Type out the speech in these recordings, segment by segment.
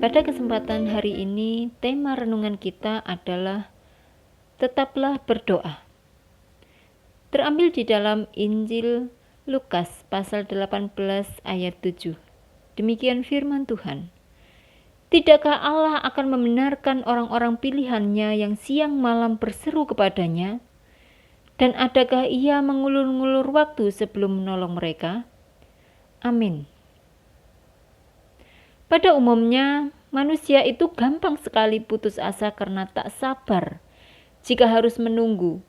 Pada kesempatan hari ini, tema renungan kita adalah tetaplah berdoa. Terambil di dalam Injil Lukas pasal 18 ayat 7. Demikian firman Tuhan. Tidakkah Allah akan membenarkan orang-orang pilihannya yang siang malam berseru kepadanya? Dan adakah Ia mengulur-ngulur waktu sebelum menolong mereka? Amin. Pada umumnya, manusia itu gampang sekali putus asa karena tak sabar jika harus menunggu,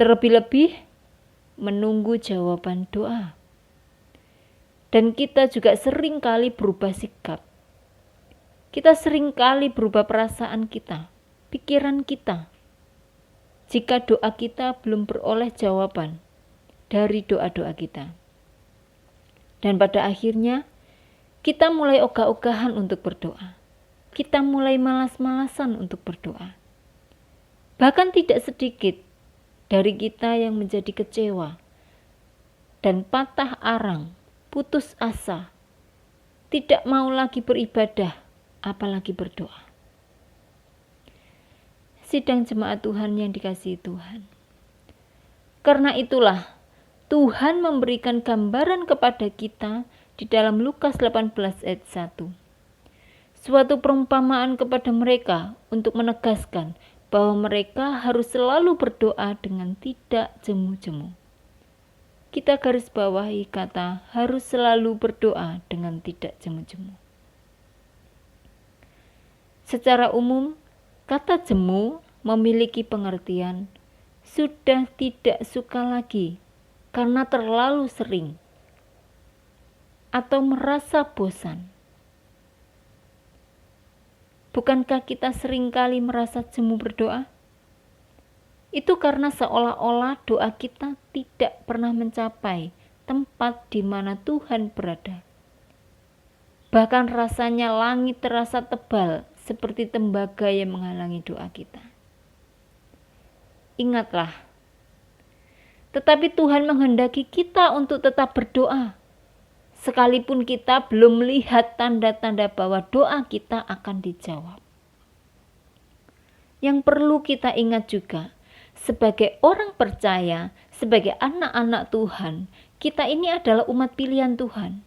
terlebih-lebih menunggu jawaban doa. Dan kita juga sering kali berubah sikap. Kita sering kali berubah perasaan kita, pikiran kita, jika doa kita belum beroleh jawaban dari doa-doa kita. Dan pada akhirnya, kita mulai ogah-ogahan untuk berdoa. Kita mulai malas-malasan untuk berdoa. Bahkan tidak sedikit dari kita yang menjadi kecewa dan patah arang, putus asa, tidak mau lagi beribadah, apalagi berdoa. Sidang jemaat Tuhan yang dikasihi Tuhan. Karena itulah Tuhan memberikan gambaran kepada kita di dalam Lukas 18 ayat 1. Suatu perumpamaan kepada mereka untuk menegaskan bahwa mereka harus selalu berdoa dengan tidak jemu-jemu. Kita garis bawahi kata harus selalu berdoa dengan tidak jemu-jemu. Secara umum, kata jemu memiliki pengertian sudah tidak suka lagi karena terlalu sering atau merasa bosan. Bukankah kita seringkali merasa jemu berdoa? Itu karena seolah-olah doa kita tidak pernah mencapai tempat di mana Tuhan berada. Bahkan rasanya langit terasa tebal seperti tembaga yang menghalangi doa kita. Ingatlah, tetapi Tuhan menghendaki kita untuk tetap berdoa. Sekalipun kita belum melihat tanda-tanda bahwa doa kita akan dijawab. Yang perlu kita ingat juga, sebagai orang percaya, sebagai anak-anak Tuhan, kita ini adalah umat pilihan Tuhan.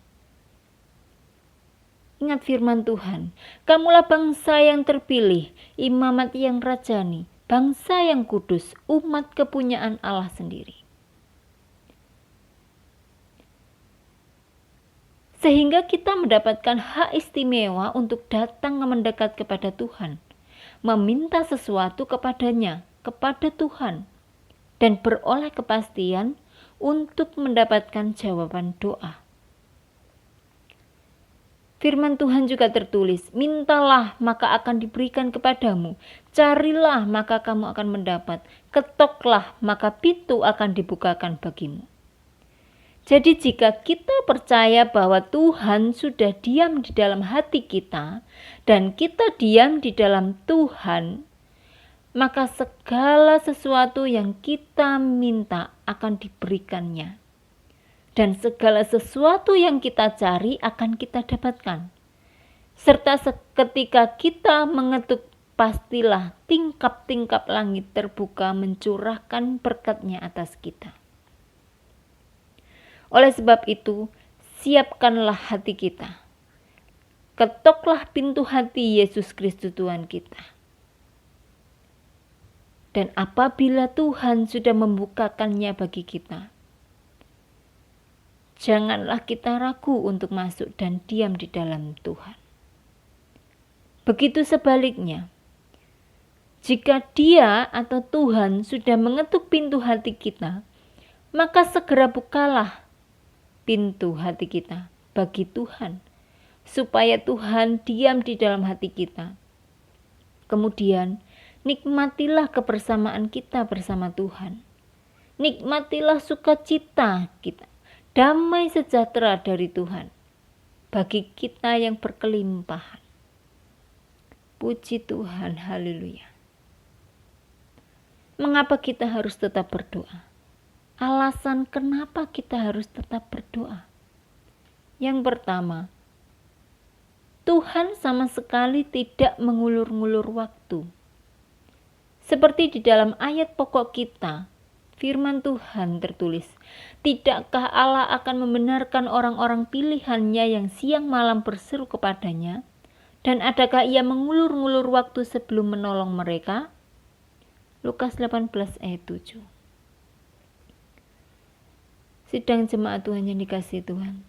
Ingat firman Tuhan, kamulah bangsa yang terpilih, imamat yang rajani, bangsa yang kudus, umat kepunyaan Allah sendiri. Sehingga kita mendapatkan hak istimewa untuk datang mendekat kepada Tuhan, meminta sesuatu kepadanya, kepada Tuhan, dan beroleh kepastian untuk mendapatkan jawaban doa. Firman Tuhan juga tertulis, mintalah maka akan diberikan kepadamu, carilah maka kamu akan mendapat, ketoklah maka pintu akan dibukakan bagimu. Jadi jika kita percaya bahwa Tuhan sudah diam di dalam hati kita dan kita diam di dalam Tuhan, maka segala sesuatu yang kita minta akan diberikannya. Dan segala sesuatu yang kita cari akan kita dapatkan. Serta ketika kita mengetuk, pastilah tingkap-tingkap langit terbuka mencurahkan berkat-Nya atas kita. Oleh sebab itu, siapkanlah hati kita. Ketoklah pintu hati Yesus Kristus Tuhan kita. Dan apabila Tuhan sudah membukakannya bagi kita, janganlah kita ragu untuk masuk dan diam di dalam Tuhan. Begitu sebaliknya, jika Dia atau Tuhan sudah mengetuk pintu hati kita, maka segera bukalah pintu hati kita bagi Tuhan, supaya Tuhan diam di dalam hati kita. Kemudian, nikmatilah kebersamaan kita bersama Tuhan. Nikmatilah sukacita kita, damai sejahtera dari Tuhan, bagi kita yang berkelimpahan. Puji Tuhan, haleluya. Mengapa kita harus tetap berdoa? Alasan kenapa kita harus tetap berdoa. Yang pertama, Tuhan sama sekali tidak mengulur-ngulur waktu. Seperti di dalam ayat pokok kita, firman Tuhan tertulis, "Tidakkah Allah akan membenarkan orang-orang pilihannya yang siang malam berseru kepadanya? Dan adakah ia mengulur-ngulur waktu sebelum menolong mereka?" Lukas 18 ayat 7. Sidang jemaat Tuhan yang dikasihi Tuhan.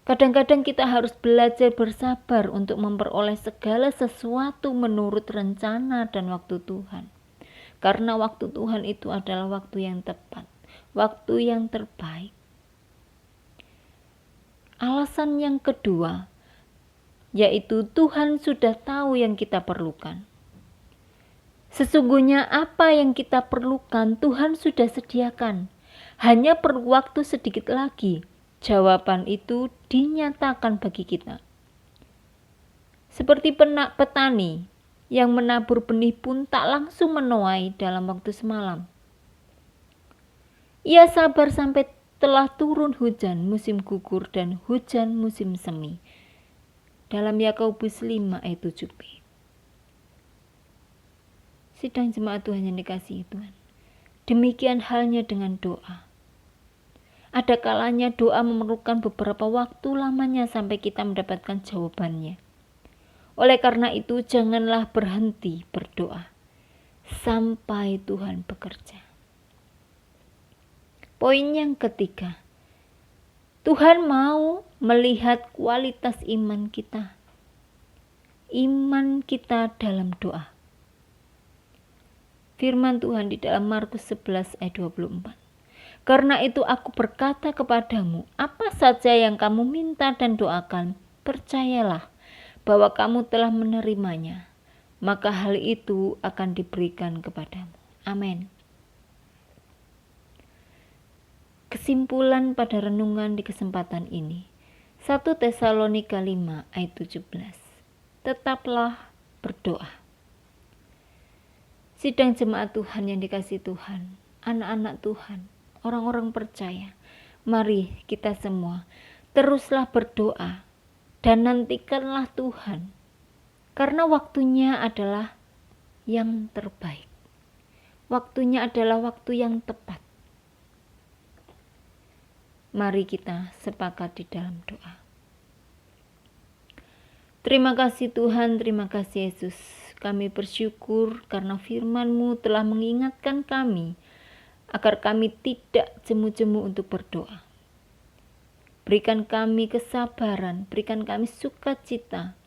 Kadang-kadang kita harus belajar bersabar untuk memperoleh segala sesuatu menurut rencana dan waktu Tuhan. Karena waktu Tuhan itu adalah waktu yang tepat, waktu yang terbaik. Alasan yang kedua, yaitu Tuhan sudah tahu yang kita perlukan. Sesungguhnya apa yang kita perlukan Tuhan sudah sediakan. Hanya perlu waktu sedikit lagi. Jawaban itu dinyatakan bagi kita. Seperti petani yang menabur benih pun tak langsung menuai dalam waktu semalam. Ia sabar sampai telah turun hujan musim gugur dan hujan musim semi. Dalam Yakobus 5 ayat 7b. Sidang jemaat Tuhan yang dikasihi Tuhan. Demikian halnya dengan doa. Ada kalanya doa memerlukan beberapa waktu lamanya sampai kita mendapatkan jawabannya. Oleh karena itu, janganlah berhenti berdoa sampai Tuhan bekerja. Poin yang ketiga, Tuhan mau melihat kualitas iman kita. Iman kita dalam doa. Firman Tuhan di dalam Markus 11 ayat 24. Karena itu aku berkata kepadamu, apa saja yang kamu minta dan doakan, percayalah bahwa kamu telah menerimanya, maka hal itu akan diberikan kepadamu. Amin. Kesimpulan pada renungan di kesempatan ini, 1 Tesalonika 5 ayat 17. Tetaplah berdoa. Sidang jemaat Tuhan yang dikasihi Tuhan, anak-anak Tuhan, orang-orang percaya, mari kita semua teruslah berdoa dan nantikanlah Tuhan, karena waktunya adalah yang terbaik. Waktunya adalah waktu yang tepat. Mari kita sepakat di dalam doa. Terima kasih Tuhan, terima kasih Yesus. Kami bersyukur karena firman-Mu telah mengingatkan kami agar kami tidak jemu-jemu untuk berdoa. Berikan kami kesabaran, berikan kami sukacita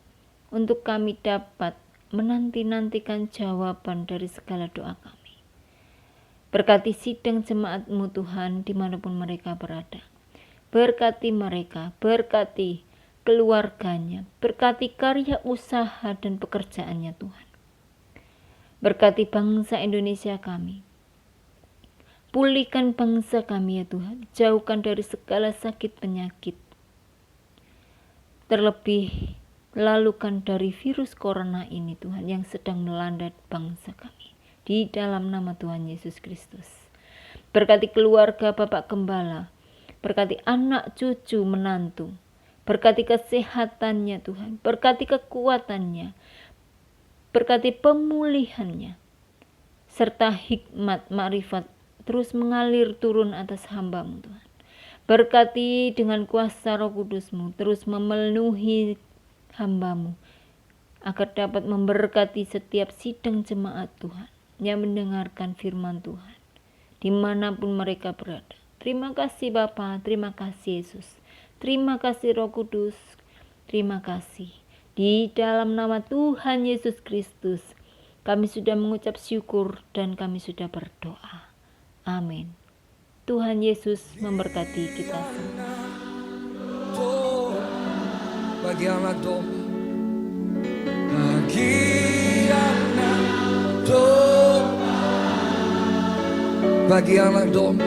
untuk kami dapat menanti-nantikan jawaban dari segala doa kami. Berkati sidang jemaat-Mu Tuhan dimanapun mereka berada. Berkati mereka, berkati keluarganya, berkati karya usaha dan pekerjaannya Tuhan. Berkati bangsa Indonesia kami. Pulihkan bangsa kami ya Tuhan, jauhkan dari segala sakit penyakit. Terlebih lalukan dari virus corona ini Tuhan yang sedang melanda bangsa kami. Di dalam nama Tuhan Yesus Kristus. Berkati keluarga Bapak Gembala, berkati anak cucu menantu, berkati kesehatannya Tuhan, berkati kekuatannya, berkati pemulihannya, serta hikmat makrifat terus mengalir turun atas hamba-Mu Tuhan. Berkati dengan kuasa Roh Kudus-Mu terus memenuhi hamba-Mu agar dapat memberkati setiap sidang jemaat Tuhan yang mendengarkan firman Tuhan dimanapun mereka berada. Terima kasih Bapa, terima kasih Yesus, terima kasih Roh Kudus, terima kasih. Di dalam nama Tuhan Yesus Kristus kami sudah mengucap syukur dan kami sudah berdoa. Amin. Tuhan Yesus memberkati kita semua. Bagi anak domba, bagi anak domba, bagi anak domba,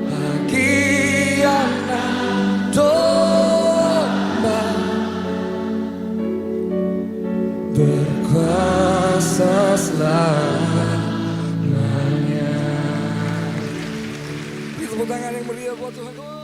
bagi anak domba, berkuasa selamanya. Tepuk tangan yang meriah buat Tuhan.